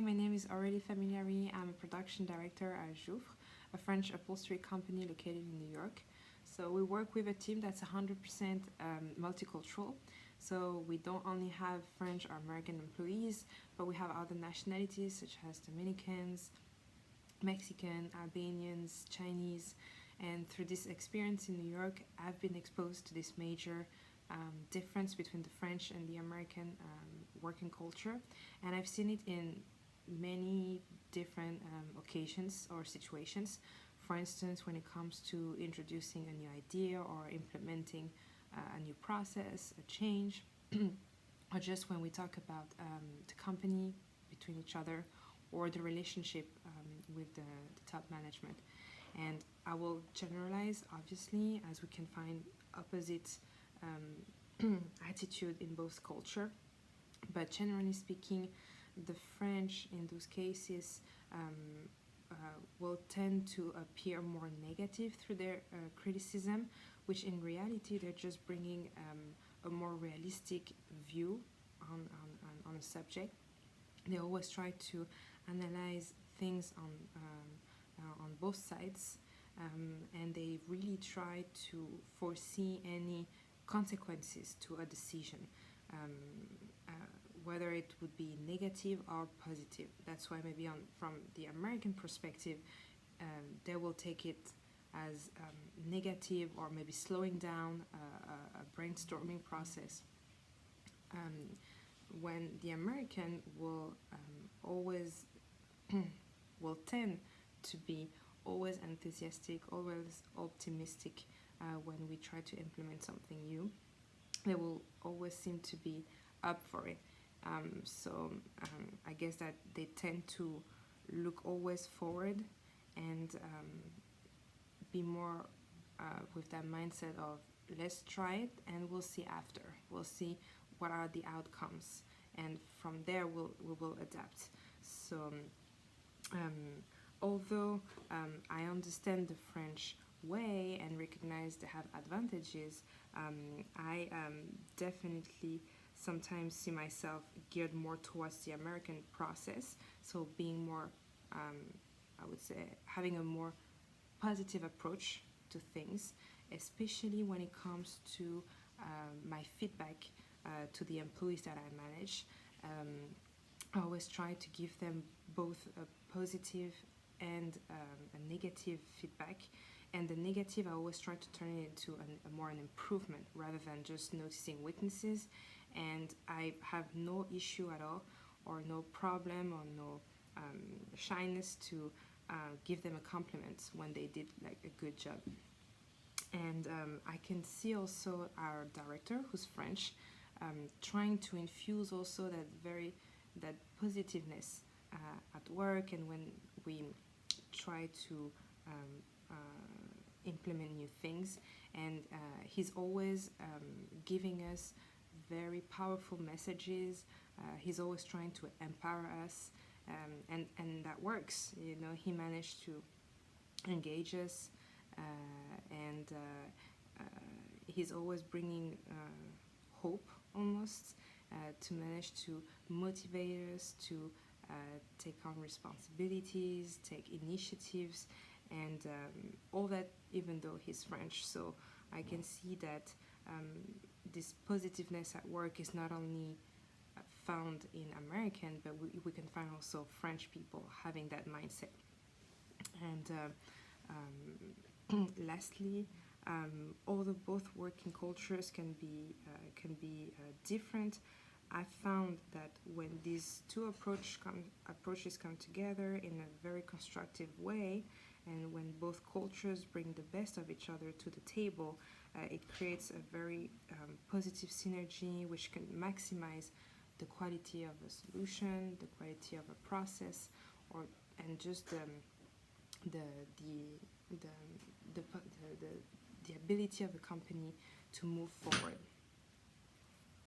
my name is Aurélie Familiari. I'm a production director at Jouvre, a French upholstery company located in New York. So we work with a team that's 100% multicultural. So we don't only have French or American employees, but we have other nationalities such as Dominicans, Mexican, Albanians, Chinese. And through this experience in New York, I've been exposed to this major difference between the French and the American working culture. And I've seen it in many different occasions or situations. For instance, when it comes to introducing a new idea or implementing a new process, a change, or just when we talk about the company between each other or the relationship with the top management. And I will generalize, obviously, as we can find opposite attitude in both culture. But generally speaking, the French in those cases will tend to appear more negative through their criticism, which in reality they're just bringing a more realistic view on a subject. They always try to analyze things on both sides, and they really try to foresee any consequences to a decision, whether it would be negative or positive. That's why maybe from the American perspective, they will take it as negative or maybe slowing down a brainstorming process. When the American will always will tend to be always enthusiastic, always optimistic when we try to implement something new. They will always seem to be up for it. So I guess that they tend to look always forward and be more with that mindset of let's try it and we'll see after. We'll see what are the outcomes, and from there we will adapt. So although I understand the French way and recognize they have advantages, I definitely sometimes see myself geared more towards the American process, so being more, I would say, having a more positive approach to things, especially when it comes to my feedback to the employees that I manage. I always try to give them both a positive and a negative feedback, and the negative I always try to turn it into more an improvement rather than just noticing weaknesses. And I have no issue at all, or no problem, or no shyness to give them a compliment when they did like a good job. And I can see also our director, who's French, trying to infuse also that positiveness at work, and when we try to implement new things. And he's always giving us very powerful messages. He's always trying to empower us, and that works. You know, he managed to engage us, and he's always bringing hope almost, to manage to motivate us to take on responsibilities, take initiatives, and all that, even though he's French. So I can see that this positiveness at work is not only found in American, but we can find also French people having that mindset. And lastly, although both working cultures can be different, I found that when these two approaches come together in a very constructive way, and when both cultures bring the best of each other to the table, it creates a very positive synergy which can maximize the quality of a solution, the quality of a process, and just the ability of a company to move forward.